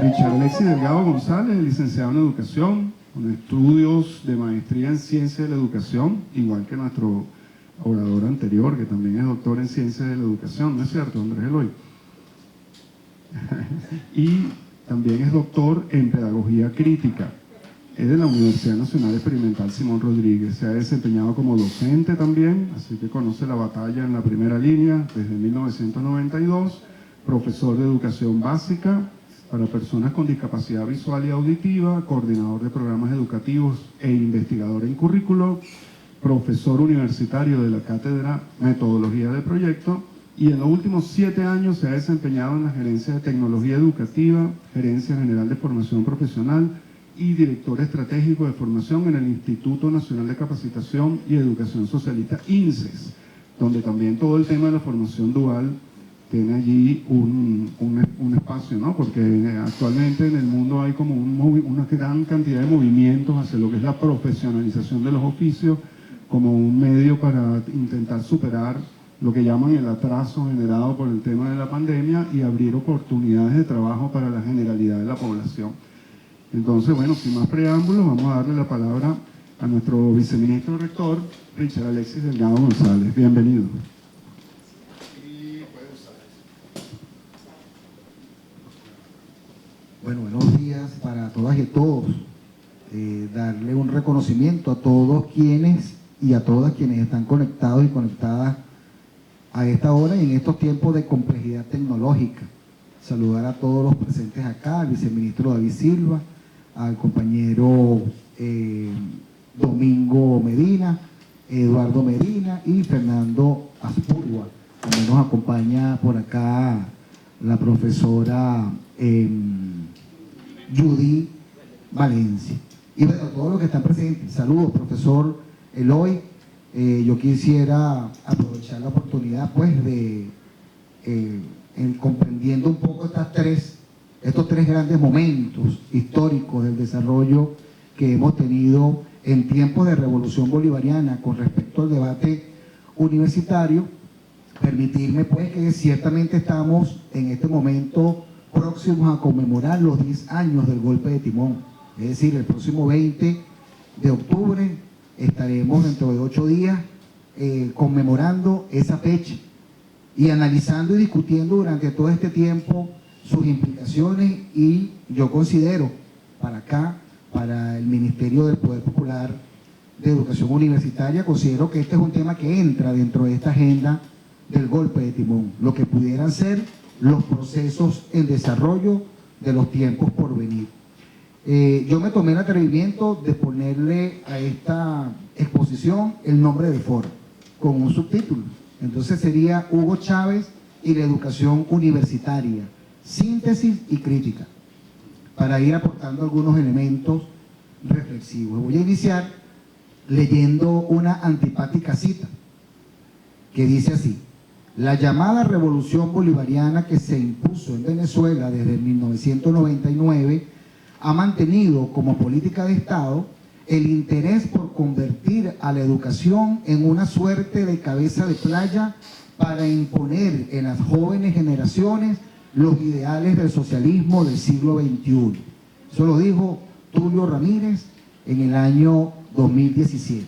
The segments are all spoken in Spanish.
Richard Alexis Delgado González, licenciado en Educación, con estudios de maestría en Ciencias de la Educación, igual que nuestro orador anterior, que también es doctor en Ciencias de la Educación, ¿no es cierto, Andrés Eloy? Y también es doctor en Pedagogía Crítica. Es de la Universidad Nacional Experimental Simón Rodríguez. Se ha desempeñado como docente también, así que conoce la batalla en la primera línea desde 1992, profesor de Educación Básica para personas con discapacidad visual y auditiva, coordinador de programas educativos e investigador en currículo, profesor universitario de la Cátedra Metodología de Proyecto, y en los últimos 7 años se ha desempeñado en la Gerencia de Tecnología Educativa, Gerencia General de Formación Profesional y director estratégico de formación en el Instituto Nacional de Capacitación y Educación Socialista, INSES, donde también todo el tema de la formación dual tiene allí un espacio, ¿no? Porque actualmente en el mundo hay como una gran cantidad de movimientos hacia lo que es la profesionalización de los oficios como un medio para intentar superar lo que llaman el atraso generado por el tema de la pandemia y abrir oportunidades de trabajo para la generalidad de la población. Entonces, bueno, sin más preámbulos, vamos a darle la palabra a nuestro viceministro rector, Richard Alexis Delgado González. Bienvenido. Bueno, buenos días para todas y todos. Darle un reconocimiento a todos quienes y a todas quienes están conectados y conectadas a esta hora y en estos tiempos de complejidad tecnológica. Saludar a todos los presentes acá, al viceministro David Silva, al compañero Domingo Medina, Eduardo Medina y Fernando Aspurua. También nos acompaña por acá la profesora Judy Valencia. Y bueno, todos los que están presentes, saludos, profesor Eloy. Yo quisiera aprovechar la oportunidad pues de comprendiendo un poco estos tres grandes momentos históricos del desarrollo que hemos tenido en tiempos de revolución bolivariana con respecto al debate universitario, permitirme pues que ciertamente estamos en este momento próximos a conmemorar los 10 años del golpe de timón. Es decir, el próximo 20 de octubre estaremos dentro de 8 días conmemorando esa fecha y analizando y discutiendo durante todo este tiempo sus implicaciones, y yo considero para acá, para el Ministerio del Poder Popular de Educación Universitaria, considero que este es un tema que entra dentro de esta agenda del golpe de timón, lo que pudieran ser los procesos en desarrollo de los tiempos por venir. Yo me tomé el atrevimiento de ponerle a esta exposición el nombre de foro, con un subtítulo. Entonces sería Hugo Chávez y la educación universitaria, síntesis y crítica, para ir aportando algunos elementos reflexivos. Voy a iniciar leyendo una antipática cita, que dice así: la llamada revolución bolivariana que se impuso en Venezuela desde 1999 ha mantenido como política de Estado el interés por convertir a la educación en una suerte de cabeza de playa para imponer en las jóvenes generaciones los ideales del socialismo del siglo XXI. Eso lo dijo Tulio Ramírez en el año 2017.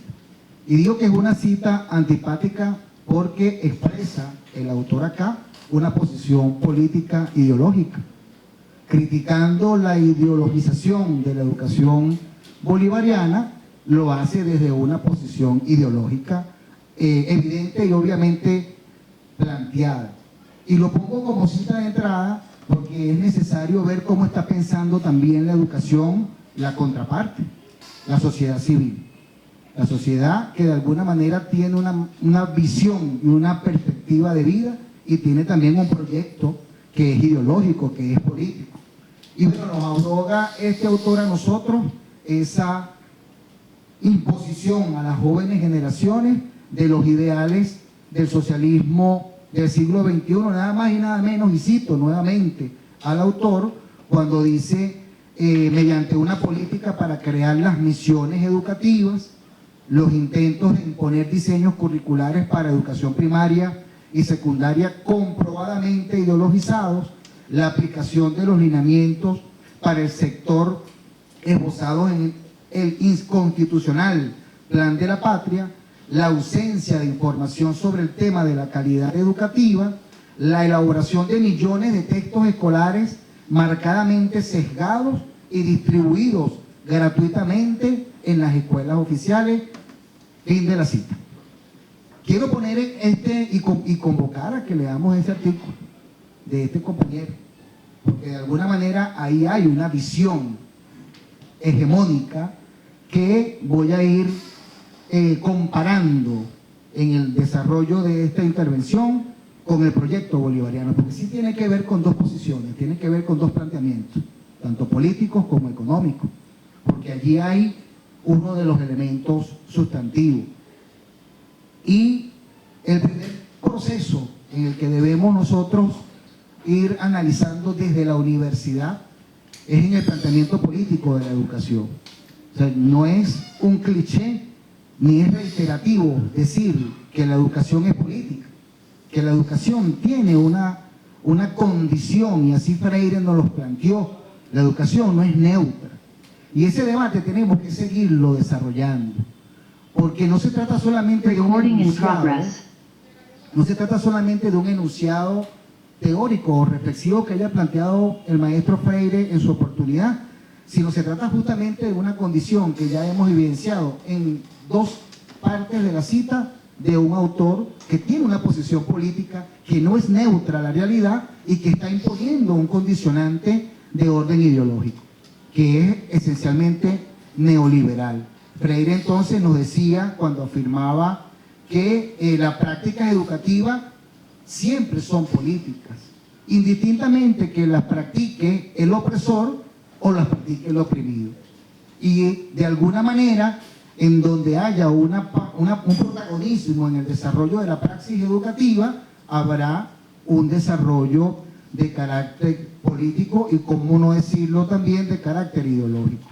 Y digo que es una cita antipática porque expresa el autor acá una posición política ideológica, criticando la ideologización de la educación bolivariana. Lo hace desde una posición ideológica evidente y obviamente planteada. Y lo pongo como cita de entrada porque es necesario ver cómo está pensando también la educación la contraparte, la sociedad civil. La sociedad que de alguna manera tiene una visión y una perspectiva de vida y tiene también un proyecto que es ideológico, que es político. Y bueno, nos otorga este autor a nosotros esa imposición a las jóvenes generaciones de los ideales del socialismo del siglo XXI, nada más y nada menos, y cito nuevamente al autor cuando dice, mediante una política para crear las misiones educativas, los intentos de imponer diseños curriculares para educación primaria y secundaria comprobadamente ideologizados, la aplicación de los lineamientos para el sector esbozados en el inconstitucional Plan de la Patria, la ausencia de información sobre el tema de la calidad educativa, la elaboración de millones de textos escolares marcadamente sesgados y distribuidos gratuitamente en las escuelas oficiales. Fin de la cita. Quiero poner y convocar a que leamos ese artículo de este compañero, porque de alguna manera ahí hay una visión hegemónica que voy a ir comparando en el desarrollo de esta intervención con el proyecto bolivariano, porque sí tiene que ver con dos posiciones, tiene que ver con dos planteamientos, tanto políticos como económicos, porque allí hay uno de los elementos sustantivos. Y el primer proceso en el que debemos nosotros ir analizando desde la universidad es en el planteamiento político de la educación. O sea, no es un cliché ni es reiterativo decir que la educación es política, que la educación tiene una condición, y así Freire nos lo planteó, la educación no es neutra. Y ese debate tenemos que seguirlo desarrollando, porque no se trata solamente de un enunciado, no se trata solamente de un enunciado teórico o reflexivo que haya planteado el maestro Freire en su oportunidad, sino se trata justamente de una condición que ya hemos evidenciado en dos partes de la cita de un autor que tiene una posición política que no es neutra a la realidad y que está imponiendo un condicionante de orden ideológico, que es esencialmente neoliberal. Freire entonces nos decía, cuando afirmaba que las prácticas educativas siempre son políticas, indistintamente que las practique el opresor o las practique el oprimido. Y de alguna manera, en donde haya un protagonismo en el desarrollo de la praxis educativa, habrá un desarrollo de carácter político y, cómo no decirlo, también de carácter ideológico.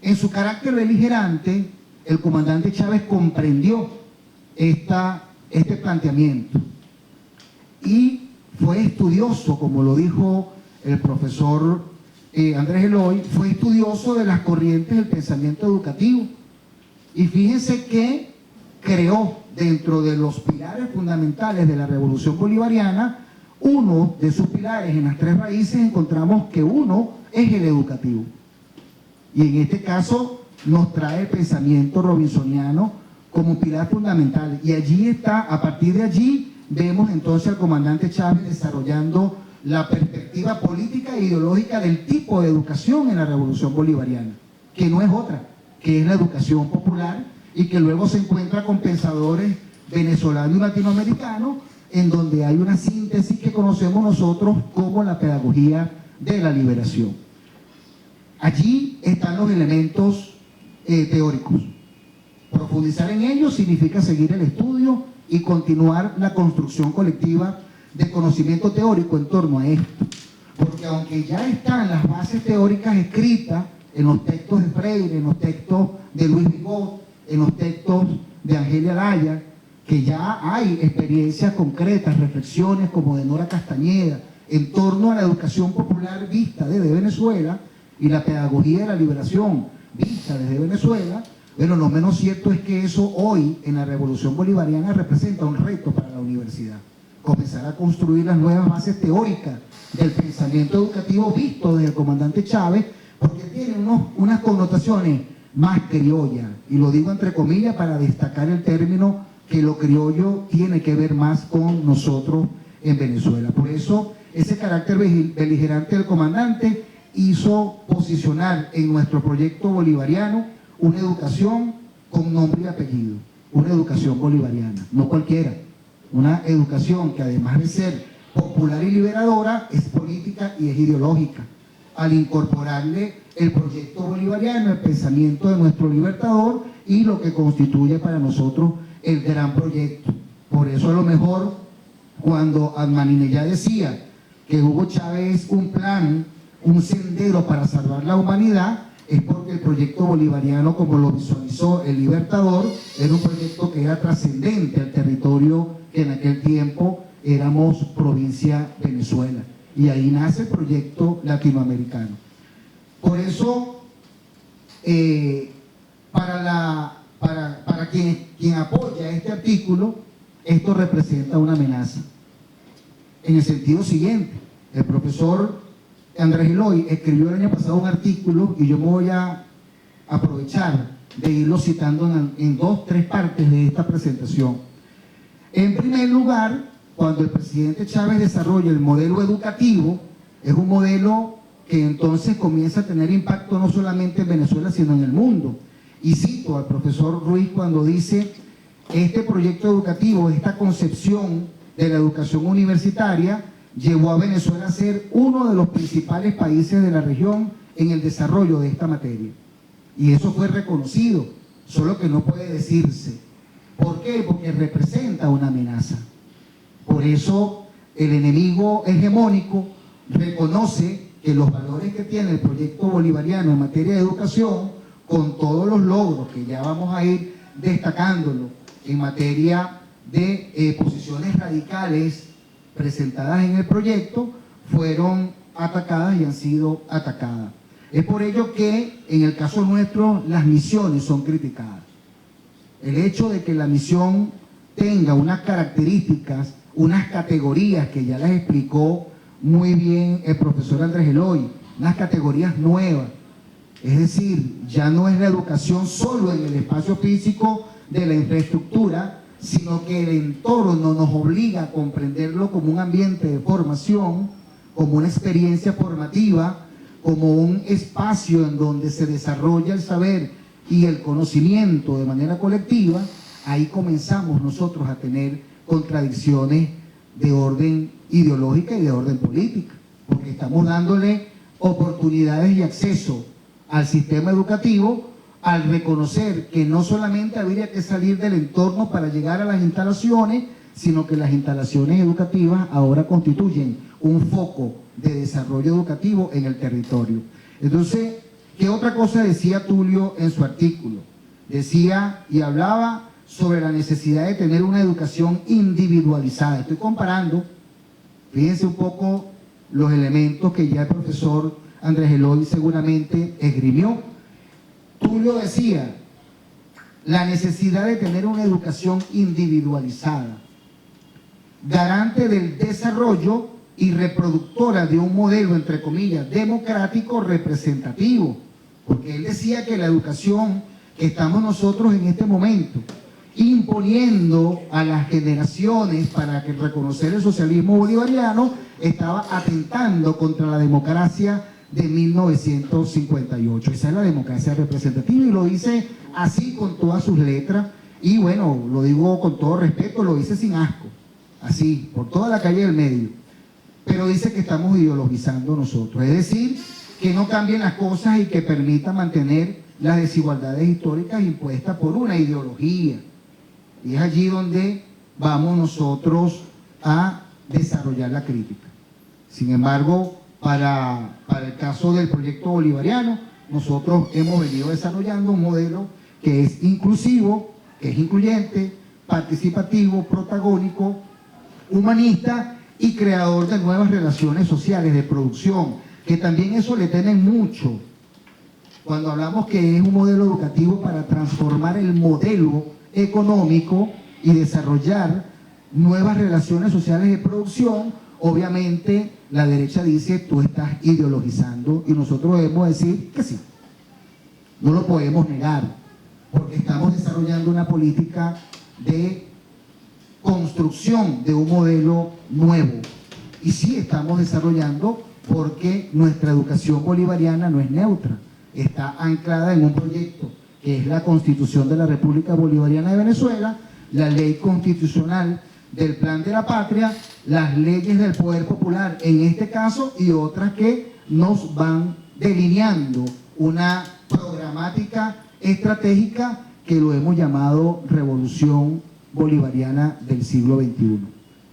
En su carácter beligerante, el comandante Chávez comprendió este planteamiento y fue estudioso, como lo dijo el profesor Andrés Eloy, fue estudioso de las corrientes del pensamiento educativo. Y fíjense que creó dentro de los pilares fundamentales de la revolución bolivariana, uno de sus pilares, en las tres raíces encontramos que uno es el educativo. Y en este caso nos trae el pensamiento robinsoniano como pilar fundamental. Y allí está, a partir de allí, vemos entonces al comandante Chávez desarrollando la perspectiva política e ideológica del tipo de educación en la revolución bolivariana, que no es otra, que es la educación popular, y que luego se encuentra con pensadores venezolanos y latinoamericanos, en donde hay una síntesis que conocemos nosotros como la pedagogía de la liberación. Allí están los elementos teóricos. Profundizar en ellos significa seguir el estudio y continuar la construcción colectiva de conocimiento teórico en torno a esto. Porque aunque ya están las bases teóricas escritas en los textos de Freire, en los textos de Luis Vigot, en los textos de Angelia Laya, que ya hay experiencias concretas, reflexiones como de Nora Castañeda, en torno a la educación popular vista desde Venezuela y la pedagogía de la liberación vista desde Venezuela. Bueno, lo menos cierto es que eso hoy en la revolución bolivariana representa un reto para la universidad. Comenzar a construir las nuevas bases teóricas del pensamiento educativo visto desde el comandante Chávez, porque tiene unas connotaciones más criollas, y lo digo entre comillas para destacar el término que lo criollo tiene que ver más con nosotros en Venezuela. Por eso ese carácter beligerante del comandante hizo posicionar en nuestro proyecto bolivariano una educación con nombre y apellido, una educación bolivariana, no cualquiera, una educación que además de ser popular y liberadora, es política y es ideológica. al incorporarle el proyecto bolivariano, el pensamiento de nuestro libertador y lo que constituye para nosotros el gran proyecto. Por eso a lo mejor cuando Admaninella decía que Hugo Chávez es un plan, un sendero para salvar la humanidad, es porque el proyecto bolivariano, como lo visualizó el libertador, era un proyecto que era trascendente al territorio que en aquel tiempo éramos provincia Venezuela. Y ahí nace el proyecto latinoamericano. Por eso, para quien apoya este artículo, esto representa una amenaza. En el sentido siguiente, el profesor Andrés Eloy escribió el año pasado un artículo y yo me voy a aprovechar de irlo citando en 2-3 partes de esta presentación. En primer lugar, cuando el presidente Chávez desarrolla el modelo educativo, es un modelo que entonces comienza a tener impacto no solamente en Venezuela, sino en el mundo. Y cito al profesor Ruiz cuando dice: este proyecto educativo, esta concepción de la educación universitaria, llevó a Venezuela a ser uno de los principales países de la región en el desarrollo de esta materia. Y eso fue reconocido, solo que no puede decirse. ¿Por qué? Porque representa una amenaza. Por eso el enemigo hegemónico reconoce que los valores que tiene el proyecto bolivariano en materia de educación, con todos los logros que ya vamos a ir destacándolo en materia de posiciones radicales presentadas en el proyecto, fueron atacadas y han sido atacadas. Es por ello que en el caso nuestro las misiones son criticadas. El hecho de que la misión tenga unas características, unas categorías que ya las explicó muy bien el profesor Andrés Eloy, unas categorías nuevas. Es decir, ya no es la educación solo en el espacio físico de la infraestructura, sino que el entorno nos obliga a comprenderlo como un ambiente de formación, como una experiencia formativa, como un espacio en donde se desarrolla el saber y el conocimiento de manera colectiva. Ahí comenzamos nosotros a tener contradicciones de orden ideológica y de orden política, porque estamos dándole oportunidades y acceso al sistema educativo al reconocer que no solamente habría que salir del entorno para llegar a las instalaciones, sino que las instalaciones educativas ahora constituyen un foco de desarrollo educativo en el territorio. Entonces, ¿qué otra cosa decía Tulio en su artículo? Decía y hablaba sobre la necesidad de tener una educación individualizada. Estoy comparando, fíjense un poco los elementos que ya el profesor Andrés Eloy seguramente esgrimió. Tulio decía, la necesidad de tener una educación individualizada, garante del desarrollo y reproductora de un modelo, entre comillas, democrático representativo, porque él decía que la educación que estamos nosotros en este momento imponiendo a las generaciones para que reconocer el socialismo bolivariano estaba atentando contra la democracia de 1958. Esa es la democracia representativa y lo dice así con todas sus letras y bueno, lo digo con todo respeto, lo dice sin asco, así, por toda la calle del medio, pero dice que estamos ideologizando nosotros, es decir, que no cambien las cosas y que permita mantener las desigualdades históricas impuestas por una ideología. Y es allí donde vamos nosotros a desarrollar la crítica. Sin embargo, para el caso del proyecto bolivariano, nosotros hemos venido desarrollando un modelo que es inclusivo, que es incluyente, participativo, protagónico, humanista y creador de nuevas relaciones sociales de producción, que también eso le temen mucho. Cuando hablamos que es un modelo educativo para transformar el modelo económico y desarrollar nuevas relaciones sociales de producción, obviamente la derecha dice tú estás ideologizando y nosotros debemos decir que sí, no lo podemos negar porque estamos desarrollando una política de construcción de un modelo nuevo y sí estamos desarrollando porque nuestra educación bolivariana no es neutra, está anclada en un proyecto que es la Constitución de la República Bolivariana de Venezuela, la ley constitucional del Plan de la Patria, las leyes del Poder Popular en este caso y otras que nos van delineando una programática estratégica que lo hemos llamado Revolución Bolivariana del siglo XXI.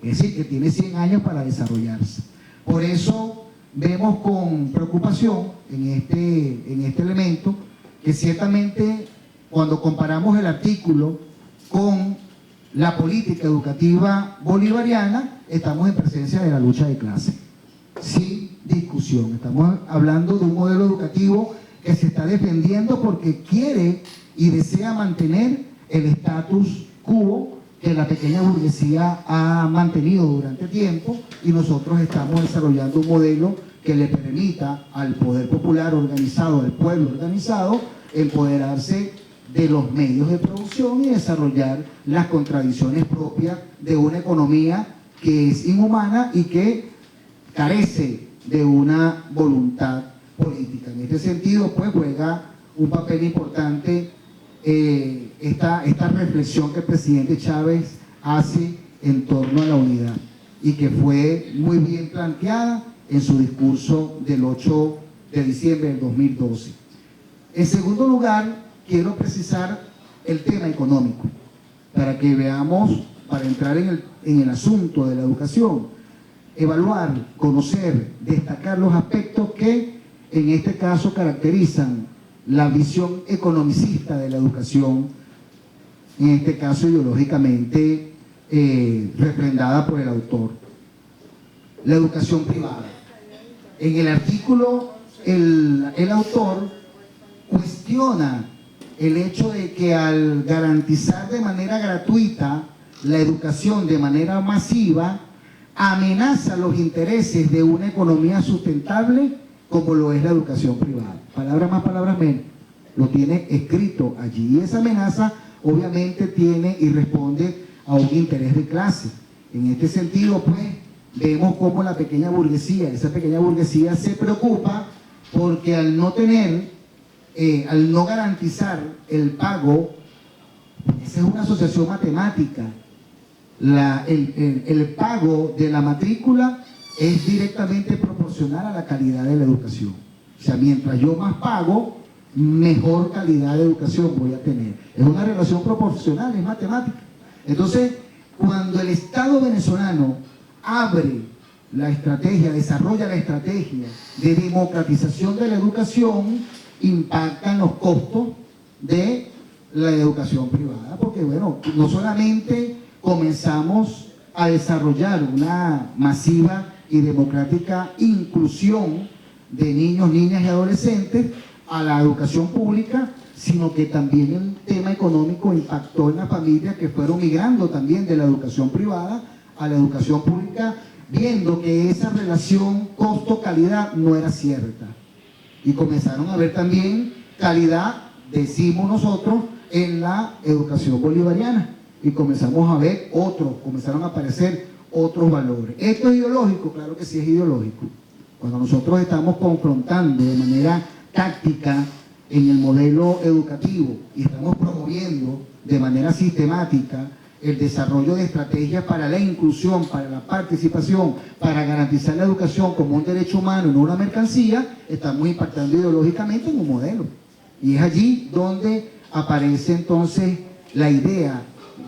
Es decir, que tiene 100 años para desarrollarse. Por eso vemos con preocupación en este elemento que ciertamente cuando comparamos el artículo con la política educativa bolivariana, estamos en presencia de la lucha de clase, sin discusión. Estamos hablando de un modelo educativo que se está defendiendo porque quiere y desea mantener el status quo que la pequeña burguesía ha mantenido durante tiempo, y nosotros estamos desarrollando un modelo que le permita al poder popular organizado, al pueblo organizado, empoderarse de los medios de producción y desarrollar las contradicciones propias de una economía que es inhumana y que carece de una voluntad política. En este sentido, pues juega un papel importante esta reflexión que el presidente Chávez hace en torno a la unidad y que fue muy bien planteada en su discurso del 8 de diciembre del 2012. En segundo lugar, quiero precisar el tema económico, para que veamos, para entrar en el asunto de la educación, evaluar, conocer, destacar los aspectos que en este caso caracterizan la visión economicista de la educación, en este caso ideológicamente refrendada por el autor. La educación privada. En el artículo, el autor cuestiona el hecho de que al garantizar de manera gratuita la educación de manera masiva, amenaza los intereses de una economía sustentable como lo es la educación privada. Palabras más, palabras menos. Lo tiene escrito allí. Y esa amenaza obviamente tiene y responde a un interés de clase. En este sentido, pues, vemos cómo la pequeña burguesía, esa pequeña burguesía se preocupa porque al no tener, al no garantizar el pago, esa es una asociación matemática, el pago de la matrícula es directamente proporcional a la calidad de la educación. O sea, mientras yo más pago, mejor calidad de educación voy a tener. Es una relación proporcional, es matemática. Entonces, cuando el Estado venezolano abre la estrategia, desarrolla la estrategia de democratización de la educación, impactan los costos de la educación privada, porque bueno, no solamente comenzamos a desarrollar una masiva y democrática inclusión de niños, niñas y adolescentes a la educación pública, sino que también el tema económico impactó en las familias que fueron migrando también de la educación privada a la educación pública, viendo que esa relación costo-calidad no era cierta. Y comenzaron a ver también calidad, decimos nosotros, en la educación bolivariana. Y comenzamos a ver comenzaron a aparecer otros valores. ¿Esto es ideológico? Claro que sí es ideológico. Cuando nosotros estamos confrontando de manera táctica en el modelo educativo y estamos promoviendo de manera sistemática el desarrollo de estrategias para la inclusión, para la participación, para garantizar la educación como un derecho humano y no una mercancía, estamos impactando ideológicamente en un modelo. Y es allí donde aparece entonces la idea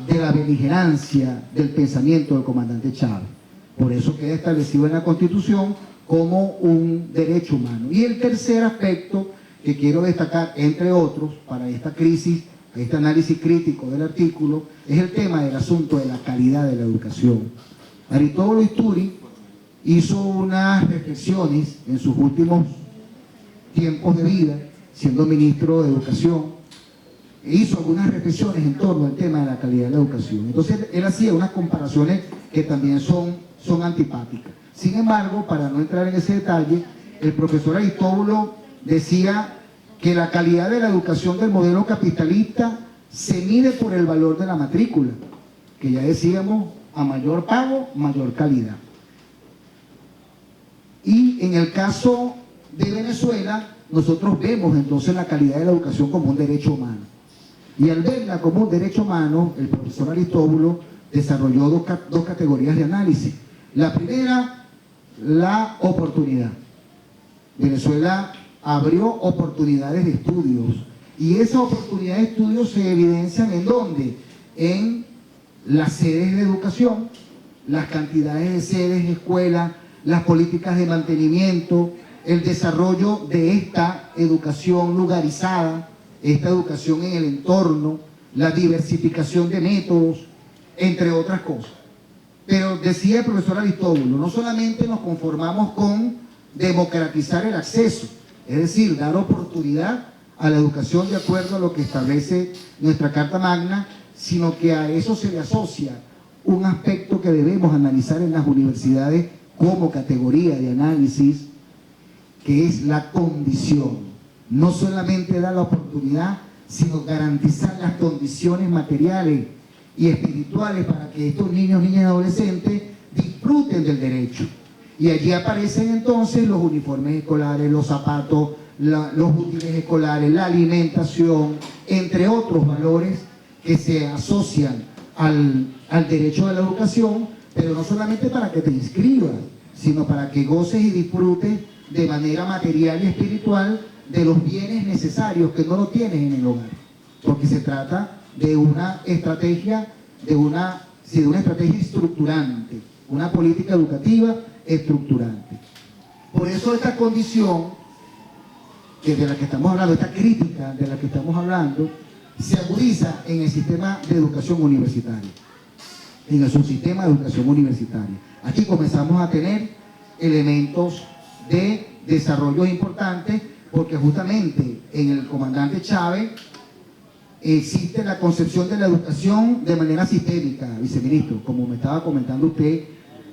de la beligerancia del pensamiento del comandante Chávez. Por eso queda establecido en la Constitución como un derecho humano. Y el tercer aspecto que quiero destacar, entre otros, para esta crisis, este análisis crítico del artículo, es el tema del asunto de la calidad de la educación. Aristóbulo Isturi hizo unas reflexiones en sus últimos tiempos de vida, siendo ministro de Educación, e hizo algunas reflexiones en torno al tema de la calidad de la educación. Entonces, él hacía unas comparaciones que también son antipáticas. Sin embargo, para no entrar en ese detalle, el profesor Aristóbulo decía que la calidad de la educación del modelo capitalista se mide por el valor de la matrícula, que ya decíamos, a mayor pago, mayor calidad. Y en el caso de Venezuela, nosotros vemos entonces la calidad de la educación como un derecho humano. Y al verla como un derecho humano, el profesor Aristóbulo desarrolló dos categorías de análisis. La primera, la oportunidad. Venezuela abrió oportunidades de estudios y esas oportunidades de estudios se evidencian ¿en dónde? En las sedes de educación, las cantidades de sedes de escuela, las políticas de mantenimiento, el desarrollo de esta educación lugarizada, esta educación en el entorno, la diversificación de métodos, entre otras cosas. Pero decía el profesor Aristóbulo, no solamente nos conformamos con democratizar el acceso, es decir, dar oportunidad a la educación de acuerdo a lo que establece nuestra Carta Magna, sino que a eso se le asocia un aspecto que debemos analizar en las universidades como categoría de análisis, que es la condición. No solamente dar la oportunidad, sino garantizar las condiciones materiales y espirituales para que estos niños, niñas y adolescentes disfruten del derecho. Y allí aparecen entonces los uniformes escolares, los zapatos, los útiles escolares, la alimentación, entre otros valores que se asocian al derecho de la educación, pero no solamente para que te inscribas, sino para que goces y disfrutes de manera material y espiritual de los bienes necesarios que no lo tienes en el hogar, porque se trata de una estrategia, de una estrategia estructurante, una política educativa estructurante. Por eso esta condición de la que estamos hablando, esta crítica de la que estamos hablando, se agudiza en el sistema de educación universitaria, en el subsistema de educación universitaria. Aquí comenzamos a tener elementos de desarrollo importantes, porque justamente en el comandante Chávez existe la concepción de la educación de manera sistémica, viceministro, como me estaba comentando usted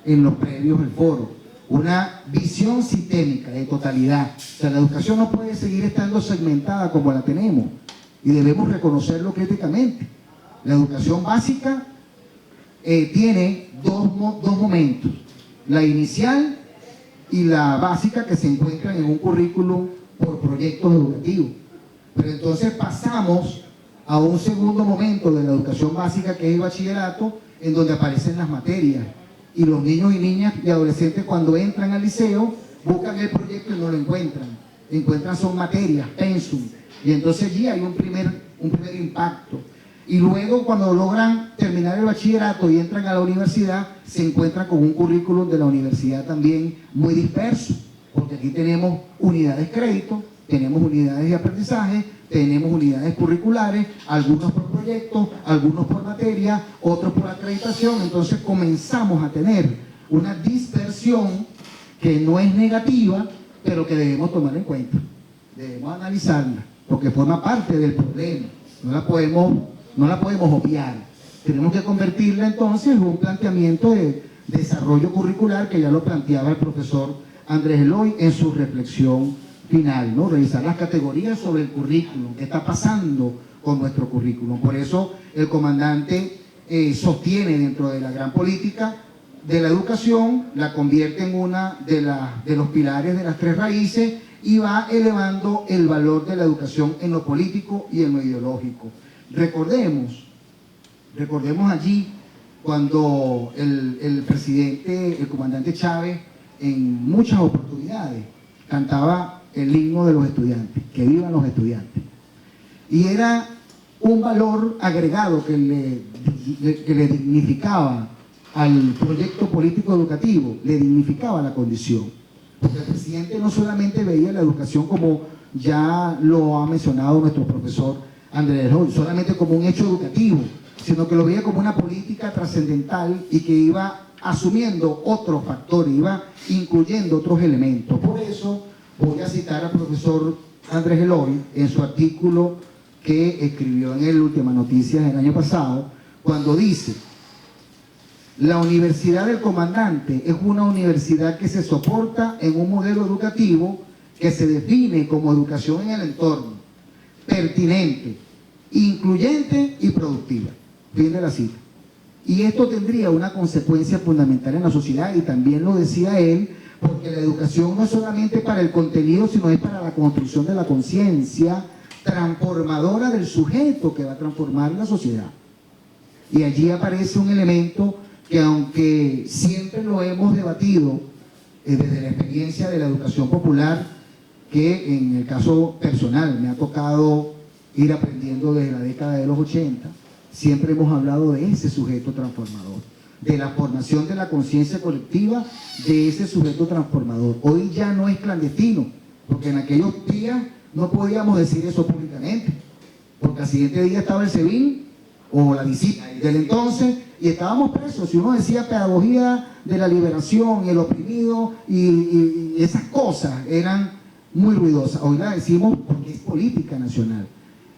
en los previos del foro, una visión sistémica de totalidad. O sea, la educación no puede seguir estando segmentada como la tenemos y debemos reconocerlo críticamente. La educación básica tiene dos momentos, la inicial y la básica, que se encuentran en un currículum por proyectos educativos. Pero entonces pasamos a un segundo momento de la educación básica, que es el bachillerato, en donde aparecen las materias. Y los niños y niñas y adolescentes, cuando entran al liceo, buscan el proyecto y no lo encuentran. Encuentran son materias, pensum. Y entonces allí hay un primer impacto. Y luego, cuando logran terminar el bachillerato y entran a la universidad, se encuentran con un currículum de la universidad también muy disperso, porque aquí tenemos unidades crédito, tenemos unidades de aprendizaje, tenemos unidades curriculares, algunos por proyecto, algunos por materia, otros por acreditación. Entonces comenzamos a tener una dispersión que no es negativa, pero que debemos tomar en cuenta, debemos analizarla, porque forma parte del problema, no la podemos obviar. Tenemos que convertirla entonces en un planteamiento de desarrollo curricular, que ya lo planteaba el profesor Andrés Eloy en su reflexión final, ¿no? Revisar las categorías sobre el currículum, qué está pasando con nuestro currículum. Por eso el comandante sostiene, dentro de la gran política de la educación, la convierte en una de los pilares de las tres raíces, y va elevando el valor de la educación en lo político y en lo ideológico. Recordemos allí cuando el presidente, el comandante Chávez, en muchas oportunidades cantaba el himno de los estudiantes, que vivan los estudiantes. Y era un valor agregado que le dignificaba al proyecto político educativo, le dignificaba la condición. Porque el presidente no solamente veía la educación, como ya lo ha mencionado nuestro profesor Andrés Eloy, solamente como un hecho educativo, sino que lo veía como una política trascendental y que iba asumiendo otros factores, iba incluyendo otros elementos. Por eso voy a citar al profesor Andrés Eloy en su artículo que escribió en el Última Noticias el año pasado, cuando dice: la Universidad del Comandante es una universidad que se soporta en un modelo educativo que se define como educación en el entorno, pertinente, incluyente y productiva. Fin de la cita. Y esto tendría una consecuencia fundamental en la sociedad, y también lo decía él, porque la educación no es solamente para el contenido, sino es para la construcción de la conciencia transformadora del sujeto que va a transformar la sociedad. Y allí aparece un elemento que, aunque siempre lo hemos debatido desde la experiencia de la educación popular, que en el caso personal me ha tocado ir aprendiendo desde la década de los 80, siempre hemos hablado de ese sujeto transformador, de la formación de la conciencia colectiva de ese sujeto transformador. Hoy ya no es clandestino, porque en aquellos días no podíamos decir eso públicamente, porque al siguiente día estaba el SEBIN o la visita del entonces y estábamos presos. Si uno decía pedagogía de la liberación y el oprimido y esas cosas eran muy ruidosas. Hoy la decimos porque es política nacional.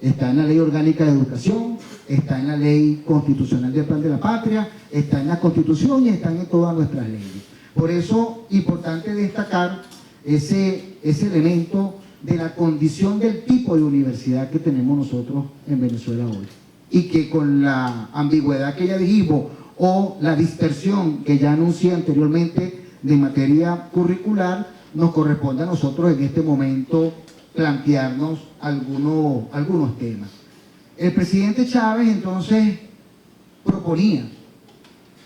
Está en la Ley Orgánica de Educación, está en la Ley Constitucional del Plan de la Patria, está en la Constitución y están en todas nuestras leyes. Por eso, importante destacar ese elemento de la condición del tipo de universidad que tenemos nosotros en Venezuela hoy. Y que con la ambigüedad que ya dijimos o la dispersión que ya anuncié anteriormente de materia curricular, nos corresponde a nosotros en este momento plantearnos algunos temas. El presidente Chávez entonces proponía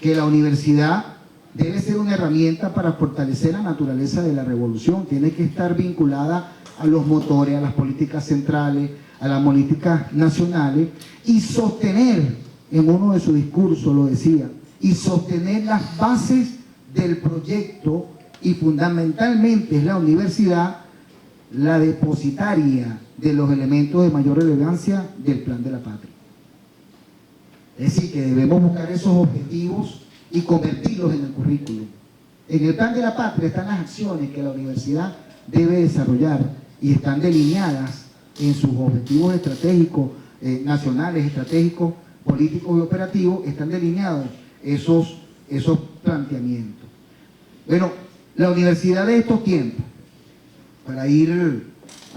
que la universidad debe ser una herramienta para fortalecer la naturaleza de la revolución, tiene que estar vinculada a los motores, a las políticas centrales, a las políticas nacionales y sostener, en uno de sus discursos lo decía, y sostener las bases del proyecto y fundamentalmente es la universidad la depositaria de los elementos de mayor relevancia del Plan de la Patria. Es decir, que debemos buscar esos objetivos y convertirlos en el currículum. En el Plan de la Patria están las acciones que la universidad debe desarrollar y están delineadas en sus objetivos estratégicos, nacionales, estratégicos, políticos y operativos, están delineados esos planteamientos. Bueno, la universidad de estos tiempos, para ir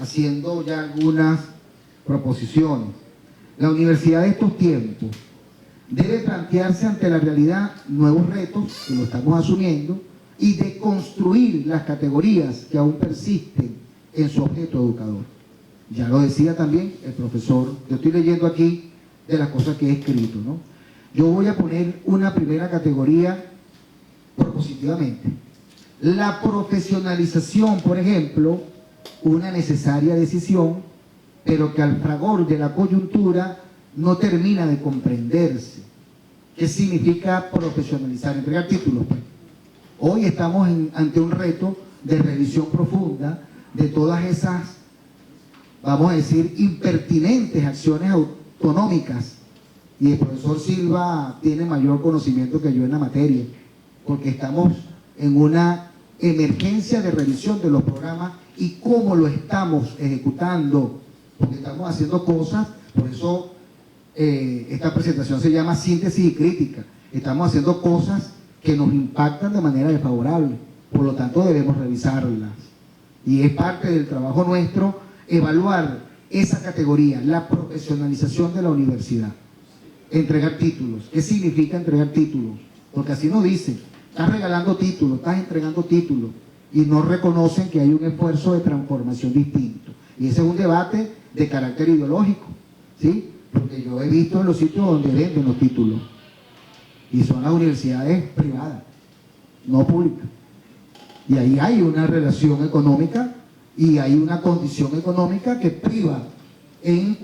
haciendo ya algunas proposiciones, la universidad de estos tiempos debe plantearse ante la realidad nuevos retos, que lo estamos asumiendo, y de construir las categorías que aún persisten en su objeto educador. Ya lo decía también el profesor, yo estoy leyendo aquí de las cosas que he escrito, ¿no? Yo voy a poner una primera categoría propositivamente. La profesionalización, por ejemplo, una necesaria decisión, pero que al fragor de la coyuntura no termina de comprenderse. ¿Qué significa profesionalizar? Entregar títulos, pues. Hoy estamos ante un reto de revisión profunda de todas esas, vamos a decir, impertinentes acciones autonómicas. Y el profesor Silva tiene mayor conocimiento que yo en la materia, porque estamos en una emergencia de revisión de los programas y cómo lo estamos ejecutando, porque estamos haciendo cosas, por eso esta presentación se llama Síntesis y Crítica. Estamos haciendo cosas que nos impactan de manera desfavorable, por lo tanto debemos revisarlas. Y es parte del trabajo nuestro evaluar esa categoría, la profesionalización de la universidad. Entregar títulos. ¿Qué significa entregar títulos? Porque así nos dicen, estás regalando títulos, estás entregando títulos, y no reconocen que hay un esfuerzo de transformación distinto. Y ese es un debate de carácter ideológico, ¿sí? Porque yo he visto en los sitios donde venden los títulos, y son las universidades privadas, no públicas. Y ahí hay una relación económica y hay una condición económica que priva en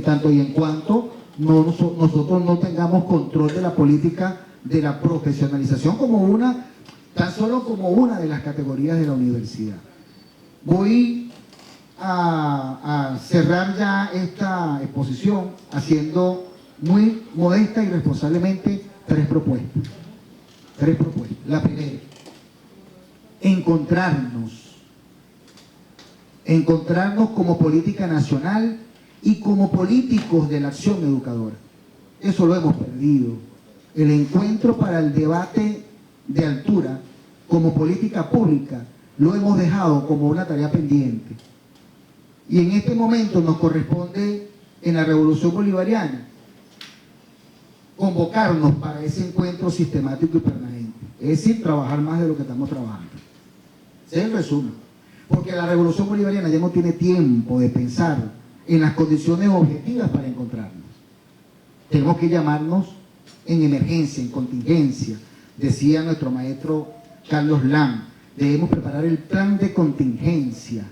tanto y en cuanto nosotros no tengamos control de la política de la profesionalización tan solo como una de las categorías de la universidad. Voy a cerrar ya esta exposición haciendo muy modesta y responsablemente tres propuestas. La primera, encontrarnos como política nacional y como políticos de la acción educadora. Eso lo hemos perdido. El encuentro para el debate de altura como política pública lo hemos dejado como una tarea pendiente. Y en este momento nos corresponde, en la Revolución Bolivariana, convocarnos para ese encuentro sistemático y permanente. Es decir, trabajar más de lo que estamos trabajando. Ese es el resumen. Porque la Revolución Bolivariana ya no tiene tiempo de pensar en las condiciones objetivas para encontrarnos. Tenemos que llamarnos en emergencia, en contingencia. Decía nuestro maestro Carlos Lam, debemos preparar el plan de contingencia,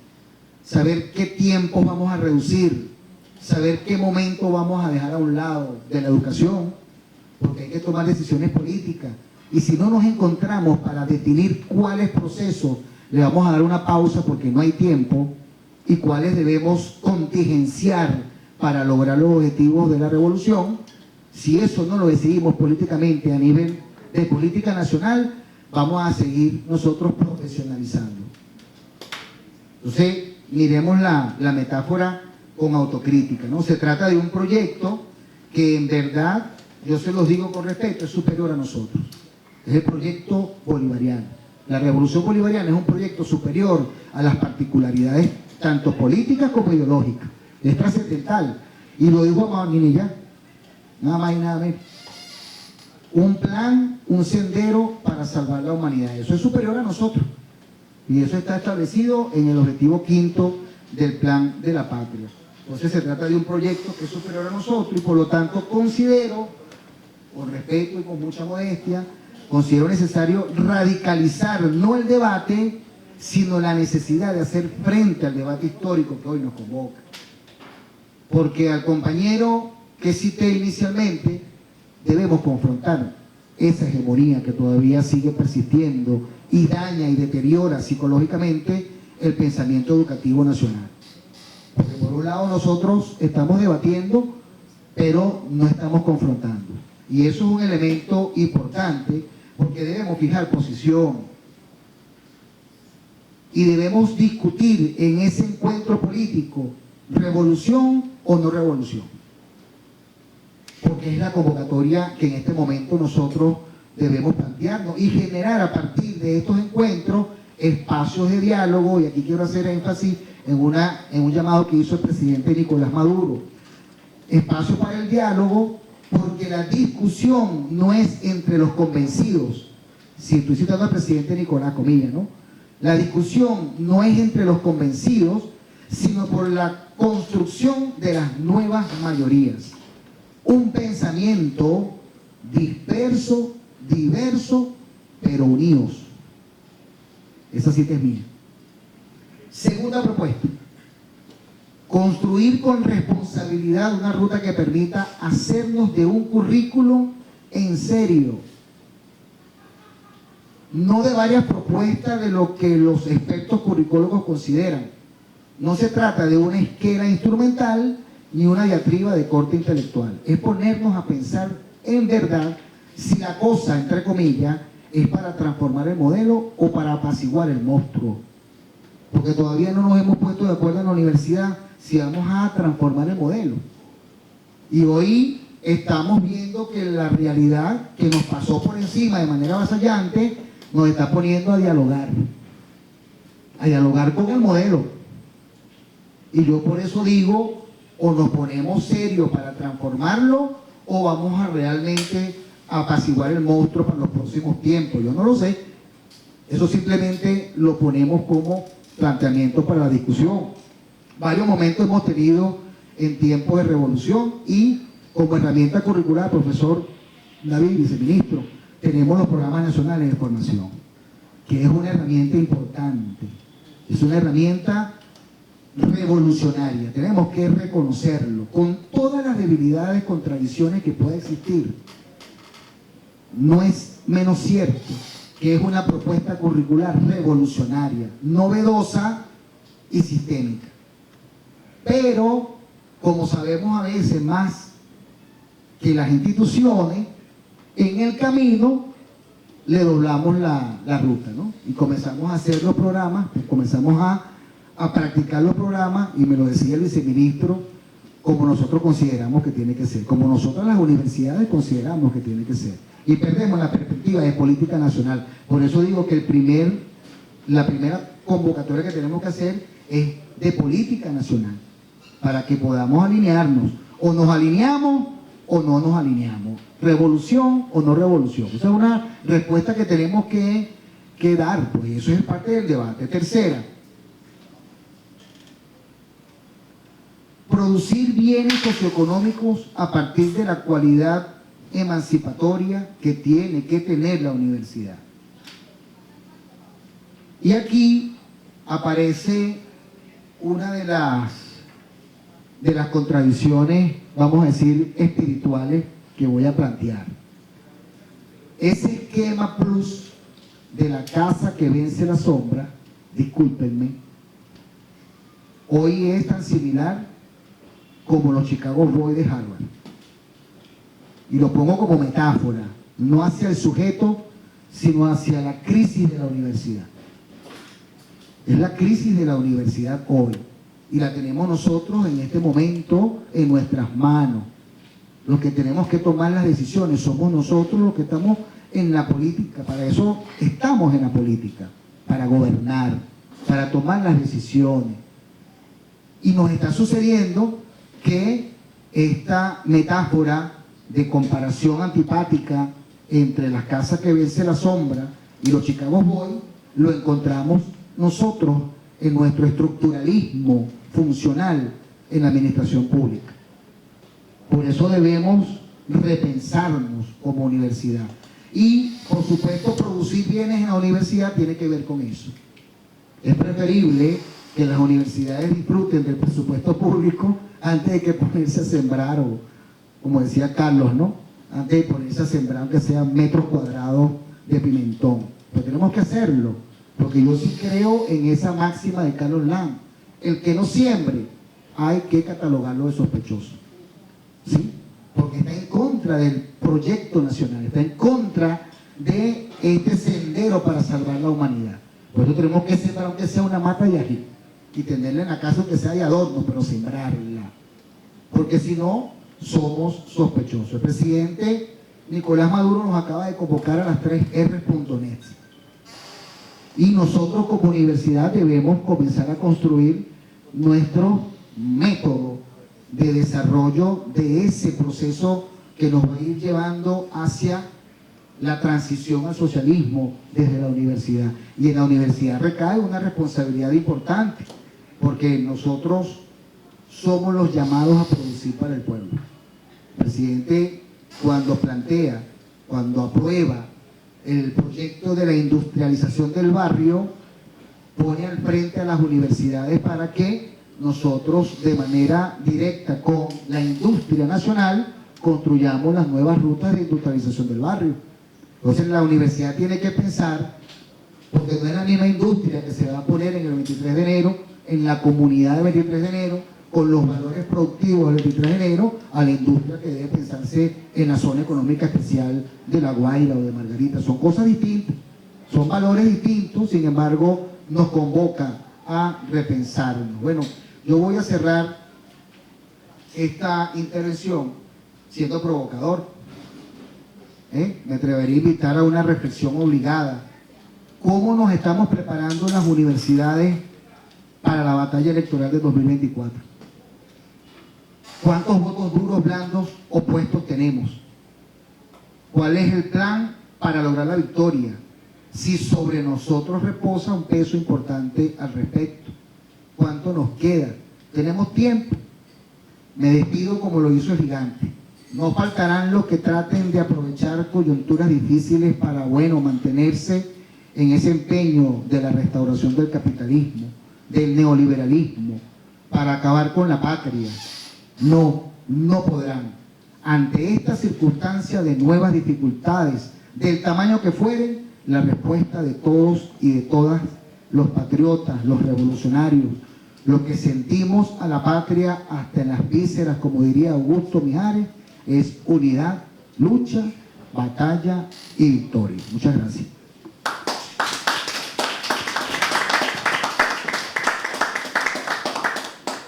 saber qué tiempos vamos a reducir, saber qué momento vamos a dejar a un lado de la educación, porque hay que tomar decisiones políticas. Y si no nos encontramos para definir cuáles procesos le vamos a dar una pausa porque no hay tiempo y cuáles debemos contingenciar para lograr los objetivos de la revolución, si eso no lo decidimos políticamente a nivel de política nacional, vamos a seguir nosotros profesionalizando. Entonces, miremos la metáfora con autocrítica, ¿no? Se trata de un proyecto que en verdad, yo se los digo con respeto, es superior a nosotros. Es el proyecto bolivariano. La revolución bolivariana es un proyecto superior a las particularidades tanto políticas como ideológicas. Es trascendental. Y lo dijo Amado Guinilla, nada más y nada menos. Un plan, un sendero para salvar la humanidad. Eso es superior a nosotros. Y eso está establecido en el objetivo 5º del plan de la patria. Entonces se trata de un proyecto que es superior a nosotros y por lo tanto considero, con respeto y con mucha modestia, considero necesario radicalizar no el debate, sino la necesidad de hacer frente al debate histórico que hoy nos convoca. Porque al compañero que cité inicialmente, debemos confrontar esa hegemonía que todavía sigue persistiendo y daña y deteriora psicológicamente el pensamiento educativo nacional. Porque por un lado nosotros estamos debatiendo, pero no estamos confrontando. Y eso es un elemento importante, porque debemos fijar posición y debemos discutir en ese encuentro político, revolución o no revolución. Porque es la convocatoria que en este momento nosotros debemos plantearnos y generar a partir de estos encuentros espacios de diálogo, y aquí quiero hacer énfasis en un llamado que hizo el presidente Nicolás Maduro. Espacio para el diálogo, porque la discusión no es entre los convencidos. Si estoy citando al presidente Nicolás, comillas, ¿no? La discusión no es entre los convencidos, sino por la construcción de las nuevas mayorías. Un pensamiento disperso, diverso, pero unidos. Esa cita es mía. Segunda propuesta. Construir con responsabilidad una ruta que permita hacernos de un currículo en serio. No de varias propuestas de lo que los expertos curricólogos consideran. No se trata de una esquela instrumental ni una diatriba de corte intelectual. Es ponernos a pensar en verdad si la cosa, entre comillas, es para transformar el modelo o para apaciguar el monstruo. Porque todavía no nos hemos puesto de acuerdo en la universidad si vamos a transformar el modelo. Y hoy estamos viendo que la realidad que nos pasó por encima de manera avasallante nos está poniendo a dialogar con el modelo. Y yo por eso digo, o nos ponemos serios para transformarlo o vamos a realmente apaciguar el monstruo para los próximos tiempos. Yo no lo sé. Eso simplemente lo ponemos como planteamiento para la discusión. Varios momentos hemos tenido en tiempos de revolución y como herramienta curricular, profesor David, viceministro, tenemos los programas nacionales de formación, que es una herramienta importante, es una herramienta revolucionaria, tenemos que reconocerlo, con todas las debilidades, contradicciones que pueda existir. No es menos cierto que es una propuesta curricular revolucionaria, novedosa y sistémica. Pero, como sabemos a veces más que las instituciones, en el camino le doblamos la ruta, ¿no? Y comenzamos a hacer los programas, pues comenzamos a practicar los programas, y me lo decía el viceministro, como nosotros consideramos que tiene que ser, como nosotros las universidades consideramos que tiene que ser. Y perdemos la perspectiva de política nacional. Por eso digo que la primera convocatoria que tenemos que hacer es de política nacional, para que podamos alinearnos. O nos alineamos o no nos alineamos. Revolución o no revolución. Esa es una respuesta que tenemos que dar, pues eso es parte del debate. Tercera, producir bienes socioeconómicos a partir de la cualidad emancipatoria que tiene que tener la universidad. Y aquí aparece una de las contradicciones, vamos a decir, espirituales que voy a plantear. Ese esquema plus de la casa que vence la sombra, discúlpenme, hoy es tan similar como los Chicago Boys de Harvard. Y lo pongo como metáfora, no hacia el sujeto, sino hacia la crisis de la universidad. Es la crisis de la universidad hoy, y la tenemos nosotros en este momento en nuestras manos. Los que tenemos que tomar las decisiones somos nosotros los que estamos en la política. Para eso estamos en la política, para gobernar, para tomar las decisiones. Y nos está sucediendo que esta metáfora de comparación antipática entre las casas que vence la sombra y los Chicago Boys lo encontramos nosotros en nuestro estructuralismo funcional en la administración pública. Por eso debemos repensarnos como universidad. Y, por supuesto, producir bienes en la universidad tiene que ver con eso. Es preferible que las universidades disfruten del presupuesto público antes de que ponerse a sembrar, o como decía Carlos, ¿no? Antes de ponerse a sembrar, aunque sean metros cuadrados de pimentón. Pero tenemos que hacerlo, porque yo sí creo en esa máxima de Carlos Lang. El que no siembre, hay que catalogarlo de sospechoso. ¿Sí? Porque está en contra del proyecto nacional, está en contra de este sendero para salvar la humanidad. Por eso tenemos que sembrar aunque sea una mata de ají y tenerla en la casa aunque sea de adorno, pero sembrarla. Porque si no, somos sospechosos. El presidente Nicolás Maduro nos acaba de convocar a las 3R.net. Y nosotros como universidad debemos comenzar a construir nuestro método de desarrollo de ese proceso que nos va a ir llevando hacia la transición al socialismo desde la universidad. Y en la universidad recae una responsabilidad importante, porque nosotros somos los llamados a producir para el pueblo. El presidente, cuando plantea, cuando aprueba el proyecto de la industrialización del barrio, pone al frente a las universidades para que nosotros de manera directa con la industria nacional construyamos las nuevas rutas de industrialización del barrio. Entonces la universidad tiene que pensar, porque no es la misma industria que se va a poner en el 23 de enero, en la comunidad del 23 de enero, con los valores productivos del 23 de enero, a la industria que debe pensarse en la zona económica especial de La Guaira o de Margarita. Son cosas distintas, son valores distintos, sin embargo nos convoca a repensarnos. Bueno, yo voy a cerrar esta intervención siendo provocador. Me atrevería a invitar a una reflexión obligada. ¿Cómo nos estamos preparando en las universidades para la batalla electoral de 2024? ¿Cuántos votos duros, blandos, opuestos tenemos? ¿Cuál es el plan para lograr la victoria? Si sobre nosotros reposa un peso importante al respecto. ¿Cuánto nos queda? ¿Tenemos tiempo? Me despido como lo hizo el gigante. No faltarán los que traten de aprovechar coyunturas difíciles para, mantenerse en ese empeño de la restauración del capitalismo, del neoliberalismo, para acabar con la patria. No podrán. Ante esta circunstancia de nuevas dificultades, del tamaño que fueren, la respuesta de todos y de todas, los patriotas, los revolucionarios, los que sentimos a la patria hasta en las vísceras, como diría Augusto Mijares, es unidad, lucha, batalla y victoria. Muchas gracias.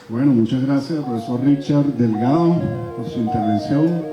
Bueno, muchas gracias al profesor Richard Delgado por su intervención.